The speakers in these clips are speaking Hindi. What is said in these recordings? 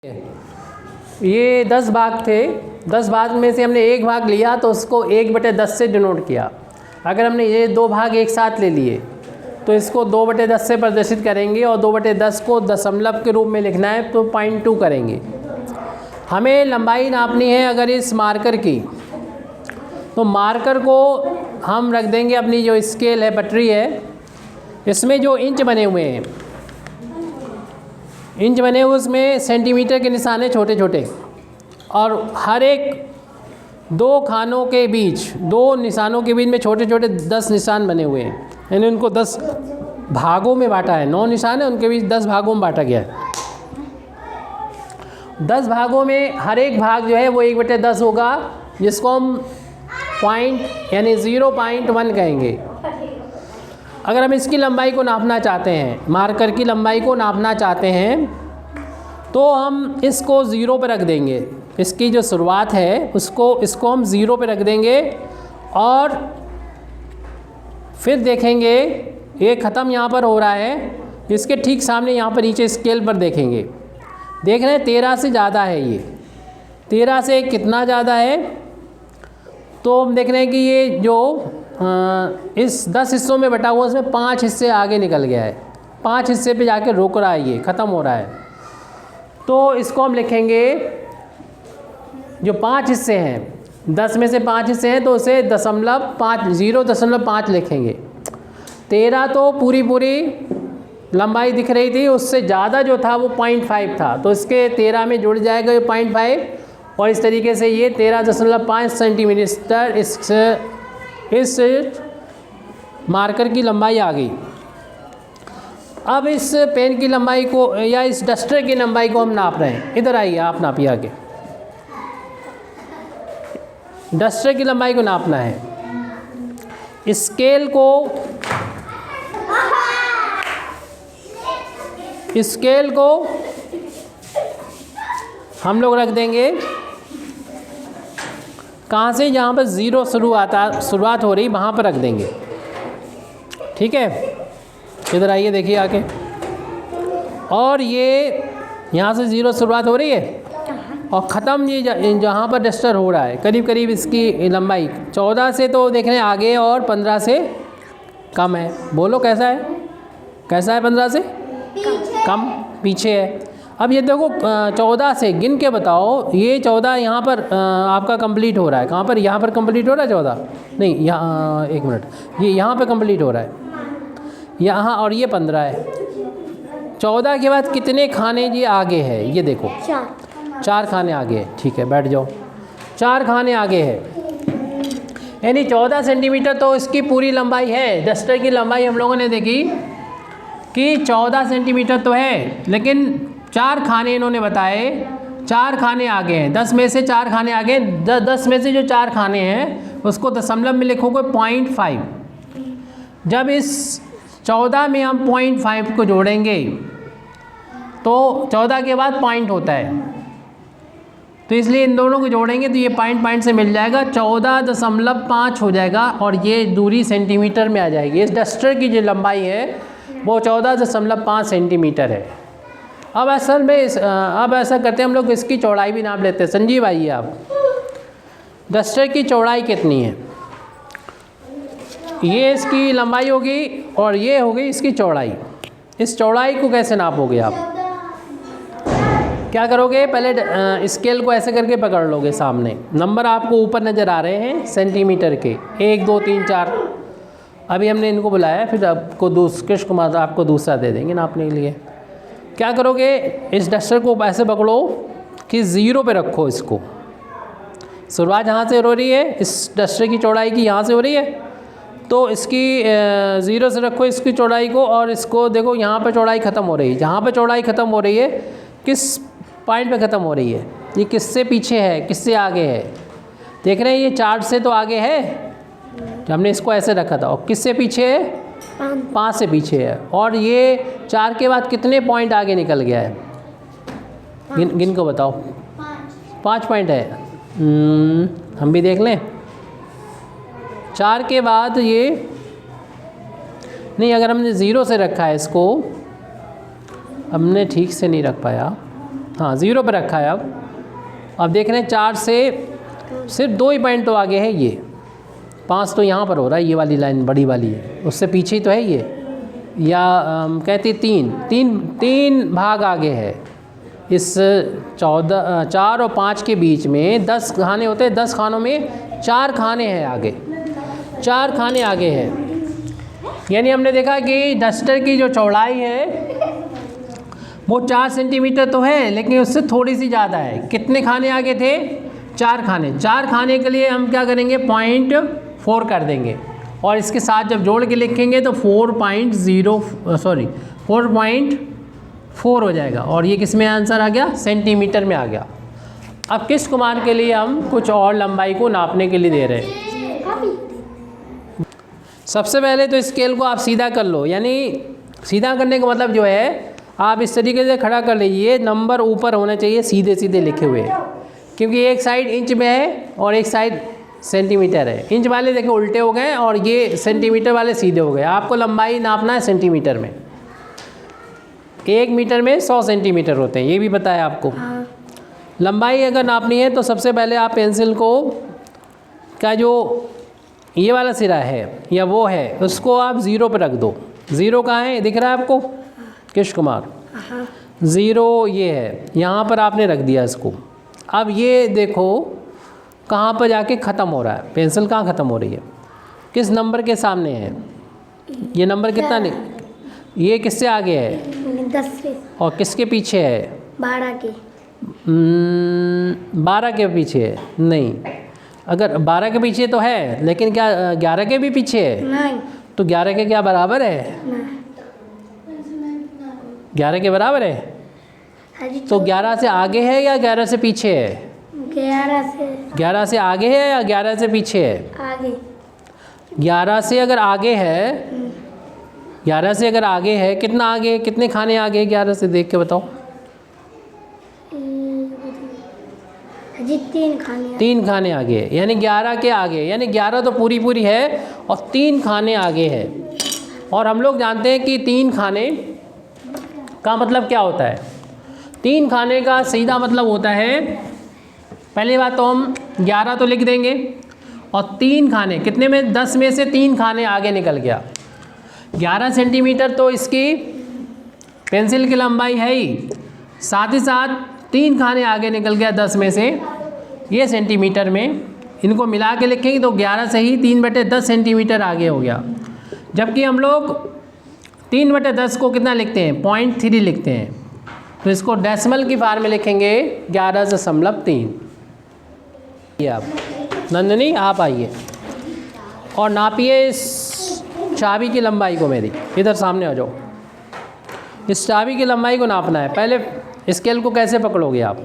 ये 10 भाग थे। 10 भाग में से हमने एक भाग लिया तो उसको 1/10 से डिनोट किया। अगर हमने ये 2 भाग एक साथ ले लिए तो इसको 2/10 से प्रदर्शित करेंगे और 2/10 को दशमलव के रूप में लिखना है तो 0.2 करेंगे। हमें लंबाई नापनी है अगर इस मार्कर की, तो मार्कर को हम रख देंगे अपनी जो स्केल है, पटरी है, इसमें जो इंच बने हुए हैं, इंच बने हुए उसमें सेंटीमीटर के निशान हैं छोटे छोटे, और हर एक 2 खानों के बीच, 2 निशानों के बीच में छोटे छोटे 10 निशान बने हुए हैं। यानी उनको 10 भागों में बांटा है। 9 निशान है, उनके बीच 10 भागों में बांटा गया है। 10 भागों में हर एक भाग जो है वो 1/10 होगा, जिसको हम पॉइंट यानी 0.1 कहेंगे। अगर हम इसकी लंबाई को नापना चाहते हैं, मार्कर की लंबाई को नापना चाहते हैं, तो हम इसको 0 पर रख देंगे। इसकी जो शुरुआत है इसको हम 0 पे रख देंगे और फिर देखेंगे ये ख़त्म यहाँ पर हो रहा है। इसके ठीक सामने यहाँ पर नीचे स्केल पर देखेंगे, देख रहे हैं 13 से ज़्यादा है। ये 13 से कितना ज़्यादा है, तो हम देख रहे हैं कि ये जो इस 10 हिस्सों में बटा हुआ उसमें 5 हिस्से आगे निकल गया है। 5 हिस्से पे जाके रुक रहा है, ये ख़त्म हो रहा है। तो इसको हम लिखेंगे, जो 5 हिस्से हैं, 10 में से 5 हिस्से हैं तो उसे 0.5 लिखेंगे। 13 तो पूरी लंबाई दिख रही थी, उससे ज़्यादा जो था वो 0.5 था, तो इसके 13 में जुड़ जाएगा ये 0.5, और इस तरीके से ये 13.5 सेंटीमीटर इस मार्कर की लंबाई आ गई। अब इस पेन की लंबाई को या इस डस्टर की लंबाई को हम नाप रहे हैं। इधर आइए, आप नापिए आगे। डस्टर की लंबाई को नापना है। स्केल को हम लोग रख देंगे कहाँ से, जहाँ पर 0 शुरुआत हो रही वहाँ पर रख देंगे। ठीक है, इधर आइए, देखिए आके। और ये यहाँ से 0 शुरुआत हो रही है और ख़त्म ये जहाँ पर डस्टर हो रहा है, करीब करीब इसकी लंबाई 14 से तो देख रहे हैं आगे और 15 से कम है। बोलो कैसा है, 15 से कम पीछे है। अब ये देखो 14 से गिन के बताओ, ये 14 यहाँ पर आपका कंप्लीट हो रहा है। कहाँ पर, यहाँ पर कंप्लीट हो रहा है 14, नहीं यहाँ, एक मिनट, ये यहाँ पे कंप्लीट हो रहा है यहाँ, और ये 15 है। 14 के बाद कितने खाने ये आगे है, ये देखो 4 खाने आगे है। ठीक है, बैठ जाओ। 4 खाने आगे है, यानी 14 सेंटीमीटर तो इसकी पूरी लंबाई है। डस्टर की लंबाई हम लोगों ने देखी कि 14 सेंटीमीटर तो है, लेकिन 4 खाने इन्होंने बताए, 4 खाने आगे हैं। 10 में से 4 खाने आगे, 10 में से जो 4 खाने हैं उसको दशमलव में लिखोगे 0.5। जब इस 14 में हम 0.5 को जोड़ेंगे तो 14 के बाद पॉइंट होता है, तो इसलिए इन दोनों को जोड़ेंगे तो ये पॉइंट से मिल जाएगा, 14.5 हो जाएगा, और ये दूरी सेंटीमीटर में आ जाएगी। इस डस्टर की जो लंबाई है वो 14.5 सेंटीमीटर है। अब असल में अब ऐसा करते हैं हम लोग, इसकी चौड़ाई भी नाप लेते हैं। संजीव आइए आप, डस्टर की चौड़ाई कितनी है, ये इसकी लंबाई होगी और ये होगी इसकी चौड़ाई। इस चौड़ाई को कैसे नापोगे आप, क्या करोगे, पहले स्केल को ऐसे करके पकड़ लोगे सामने, नंबर आपको ऊपर नज़र आ रहे हैं सेंटीमीटर के, 1 2 3 4। अभी हमने इनको बुलाया, फिर आपको कृष्ण कुमार आपको दूसरा दे देंगे नापने के लिए। क्या करोगे, इस डस्टर को ऐसे पकड़ो कि 0 पे रखो। इसको शुरुआत यहाँ से हो रही है, इस डस्टर की चौड़ाई की यहाँ से हो रही है, तो इसकी 0 से रखो इसकी चौड़ाई को, और इसको देखो यहाँ पे चौड़ाई ख़त्म हो रही है। जहाँ पे चौड़ाई ख़त्म हो रही है, किस पॉइंट पे ख़त्म हो रही है, ये किससे पीछे है, किससे आगे है, देख रहे हैं ये 4 से तो आगे है, तो हमने इसको ऐसे रखा था, और किससे पीछे है, 5 से पीछे है, और ये 4 के बाद कितने पॉइंट आगे निकल गया है, गिन को बताओ। 5 पॉइंट है, हम भी देख लें। 4 के बाद ये नहीं, अगर हमने 0 से रखा है इसको, हमने ठीक से नहीं रख पाया, हाँ 0 पे रखा है। अब देख रहे हैं 4 से सिर्फ 2 ही पॉइंट तो आगे है ये, 5 तो यहाँ पर हो रहा है, ये वाली लाइन बड़ी वाली है, उससे पीछे ही तो है ये, या कहते 3 भाग आगे है। इस 4 और 5 के बीच में 10 खाने होते हैं, 10 खानों में 4 खाने हैं आगे, 4 खाने आगे हैं। यानी हमने देखा कि डस्टर की जो चौड़ाई है वो 4 सेंटीमीटर तो है, लेकिन उससे थोड़ी सी ज़्यादा है। कितने खाने आगे थे? 4 खाने। 4 खाने के लिए हम क्या करेंगे? 0.4 कर देंगे, और इसके साथ जब जोड़ के लिखेंगे तो 4.4 हो जाएगा, और ये किस में आंसर आ गया? सेंटीमीटर में आ गया। अब किस कुमार के लिए हम कुछ और लंबाई को नापने के लिए दे रहे हैं। सबसे पहले तो स्केल को आप सीधा कर लो, यानी सीधा करने का मतलब जो है आप इस तरीके से खड़ा कर लीजिए, नंबर ऊपर होने चाहिए सीधे सीधे लिखे हुए, क्योंकि एक साइड इंच में है और एक साइड सेंटीमीटर है। इंच वाले देखिए उल्टे हो गए और ये सेंटीमीटर वाले सीधे हो गए। आपको लंबाई नापना है सेंटीमीटर में। 1 मीटर में 100 सेंटीमीटर होते हैं, ये भी बताया आपको। लंबाई अगर नापनी है तो सबसे पहले आप पेंसिल को का जो ये वाला सिरा है या वो है उसको आप 0 पर रख दो। 0 कहाँ है? दिख रहा है आपको कृष्ण कुमार? 0 ये है, यहाँ पर आपने रख दिया इसको। अब ये देखो कहाँ पर जाके ख़त्म हो रहा है, पेंसिल कहाँ ख़त्म हो रही है, किस नंबर के सामने है? ये नंबर कितना नहीं, ये किससे आगे है? 10 से। और किसके पीछे है? 12 के। 12 के पीछे है? नहीं, अगर 12 के पीछे तो है, लेकिन क्या 11 के भी पीछे है? नहीं। तो 11 के क्या बराबर है? 11 के बराबर है? तो 11 से आगे है या 11 से पीछे है? 11 से आगे है या 11 से पीछे है? आगे। 11 से अगर आगे है, 11 से अगर आगे है, कितना आगे, कितने खाने आगे 11 से? देख के बताओ। 3 खाने आगे है, यानी 11 के आगे, यानी 11 तो पूरी पूरी है और 3 खाने आगे है। और हम लोग जानते हैं कि 3 खाने का मतलब क्या होता है। 3 खाने का सीधा मतलब होता है, पहली बात तो हम 11 तो लिख देंगे, और 3 खाने कितने में? 10 में से 3 खाने आगे निकल गया। 11 सेंटीमीटर तो इसकी पेंसिल की लंबाई है ही, साथ ही साथ 3 खाने आगे निकल गया 10 में से, ये सेंटीमीटर में। इनको मिला के लिखेंगे तो 11 से ही 3/10 सेंटीमीटर आगे हो गया। जबकि हम लोग 3/10 को कितना लिखते हैं? 0.3 लिखते हैं। तो इसको डेसिमल की फॉर्म में लिखेंगे 11.3। ये आप नंदनी आप आइए और नापिए इस चाबी की लंबाई को। मेरी इधर सामने आ जाओ। इस चाबी की लंबाई को नापना है। पहले स्केल को कैसे पकड़ोगे आप?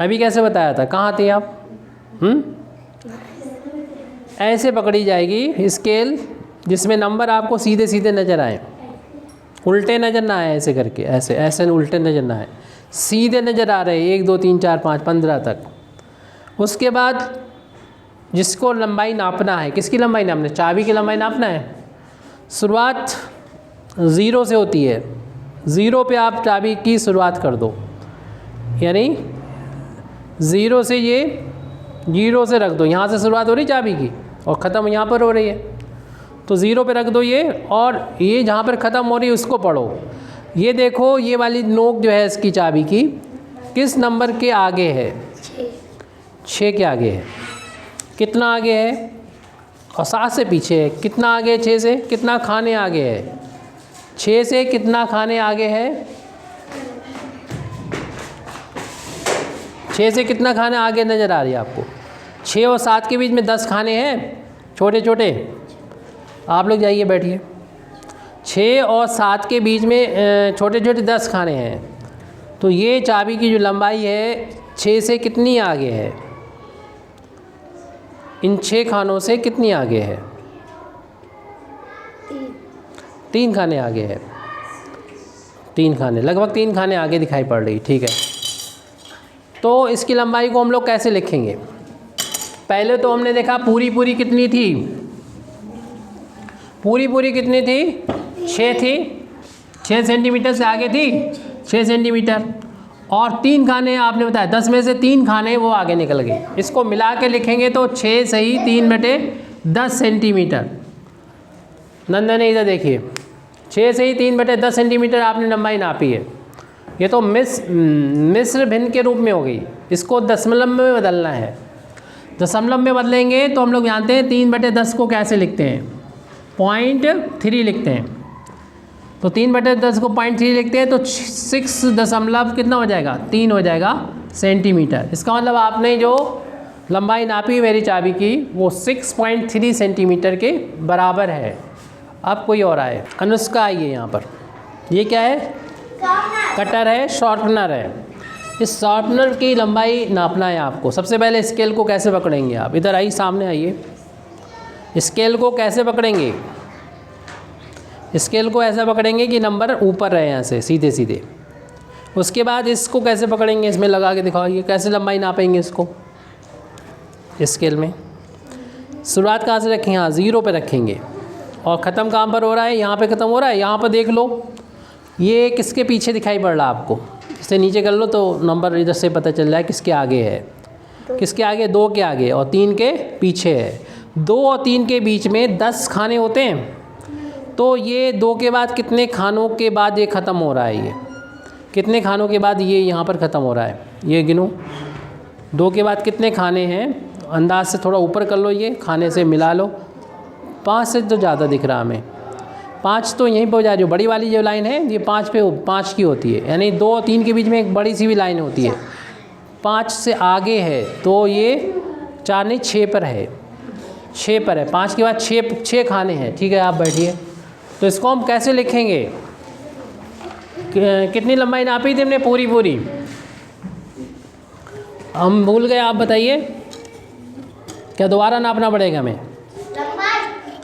अभी कैसे बताया था? कहाँ थे आप? ऐसे पकड़ी जाएगी स्केल जिसमें नंबर आपको सीधे सीधे नज़र आए, उल्टे नज़र ना आए, ऐसे करके, ऐसे ऐसे उल्टे नज़र ना आए, सीधे नज़र आ रहे 1 2 3 4 5 15 तक। उसके बाद जिसको लंबाई नापना है, किसकी लंबाई नापना है? चाबी की लंबाई नापना है। शुरुआत 0 से होती है, 0 पे आप चाबी की शुरुआत कर दो, यानी 0 से ये 0 से रख दो, यहाँ से शुरुआत हो रही चाबी की और ख़त्म यहाँ पर हो रही है, तो 0 पे रख दो ये, और ये जहाँ पर ख़त्म हो रही है उसको पढ़ो। ये देखो ये वाली नोक जो है इसकी चाबी की किस नंबर के आगे है? 6 के आगे है। कितना आगे है? और 7 से पीछे है। कितना आगे है? 6 से। कितना खाने आगे है? 6 से कितना खाने आगे है? 6 से कितना खाने आगे नज़र आ रही है आपको? 6 और 7 के बीच में 10 खाने हैं छोटे छोटे। आप लोग जाइए बैठिए। 6 और 7 के बीच में छोटे छोटे 10 खाने हैं। तो ये चाबी की जो लंबाई है 6 से कितनी आगे है? इन 6 खानों से कितनी आगे है? 3 खाने आगे है। 3 खाने, लगभग 3 खाने आगे दिखाई पड़ रही। ठीक है, तो इसकी लंबाई को हम लोग कैसे लिखेंगे? पहले तो हमने देखा पूरी पूरी कितनी थी? पूरी पूरी कितनी थी? 6 थी। 6 सेंटीमीटर से आगे थी 6 सेंटीमीटर, और 3 खाने आपने बताया, 10 में से 3 खाने वो आगे निकल गए। इसको मिला के लिखेंगे तो 6 सही 3/10 सेंटीमीटर। नंदन इधर देखिए, 6 से ही 3/10 सेंटीमीटर आपने लंबाई नापी है। ये तो मिस्र भिन्न के रूप में हो गई, इसको दशमलव में बदलना है। दशमलव में बदलेंगे तो हम लोग जानते हैं 3/10 को कैसे लिखते हैं, 0.3 लिखते हैं। तो 3/10 को 0.3 लिखते हैं तो 6 दशमलव कितना हो जाएगा, 3 हो जाएगा सेंटीमीटर। इसका मतलब आपने जो लंबाई नापी मेरी चाबी की वो 6.3 सेंटीमीटर के बराबर है। अब कोई और आए, अनुष्का आइए यहाँ पर। ये क्या है, कटर है, शॉर्पनर है। इस शॉर्पनर की लंबाई नापना है आपको। सबसे पहले स्केल को कैसे पकड़ेंगे आप, इधर आइए, सामने आइए। स्केल को कैसे पकड़ेंगे, स्केल को ऐसा पकड़ेंगे कि नंबर ऊपर रहे यहाँ से सीधे सीधे। उसके बाद इसको कैसे पकड़ेंगे, इसमें लगा के दिखाइए कैसे लंबाई नापेंगे इसको स्केल में। शुरुआत कहाँ से रखें, यहाँ 0 पे रखेंगे, और ख़त्म कहाँ पर हो रहा है, यहाँ पे ख़त्म हो रहा है। यहाँ पर देख लो, ये किसके पीछे दिखाई पड़ रहा है आपको, इसे नीचे कर लो तो नंबर इधर से पता चल रहा है किसके आगे है, किसके आगे, 2 के आगे और 3 के पीछे है। 2 और 3 के बीच में 10 खाने होते हैं, तो ये 2 के बाद कितने खानों के बाद ये ख़त्म हो रहा है, ये कितने खानों के बाद ये यहाँ पर ख़त्म हो रहा है, ये गिनो 2 के बाद कितने खाने हैं, अंदाज से थोड़ा ऊपर कर लो, ये खाने से मिला लो। 5 से तो ज़्यादा दिख रहा हमें, 5 तो यहीं पर हो जाए, जो बड़ी वाली जो लाइन है ये 5 की होती है, यानी 2 और 3 के बीच में एक बड़ी सी भी लाइन होती है। 5 से आगे है तो ये 4 नहीं 6 पर है, 6 पर है। 5 के बाद 6 खाने हैं, ठीक है। आप बैठिए, तो इसको हम कैसे लिखेंगे, कितनी लंबाई नापी थी हमने, पूरी हम भूल गए, आप बताइए, क्या दोबारा नापना पड़ेगा हमें?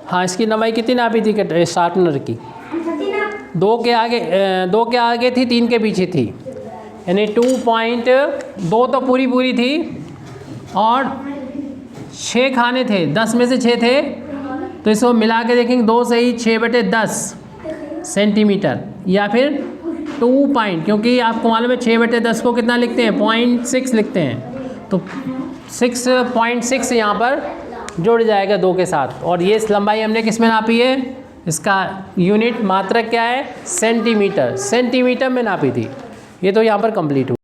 हाँ, इसकी लंबाई कितनी नापी थी शार्पनर की? 2 के आगे थी, 3 के पीछे थी, यानी 2.2 तो पूरी थी, और 6 खाने थे, 10 में से 6 थे, तो इसको मिला के देखेंगे 2 से ही 6/10 सेंटीमीटर, या फिर 2 पॉइंट, क्योंकि आपको मालूम है 6/10 को कितना लिखते हैं, 0.6 लिखते हैं, तो 6.6 यहाँ पर जुड़ जाएगा 2 के साथ। और ये लंबाई हमने किस में नापी है, इसका यूनिट मात्रक क्या है, सेंटीमीटर में नापी थी। ये तो यहाँ पर कंप्लीट हुआ।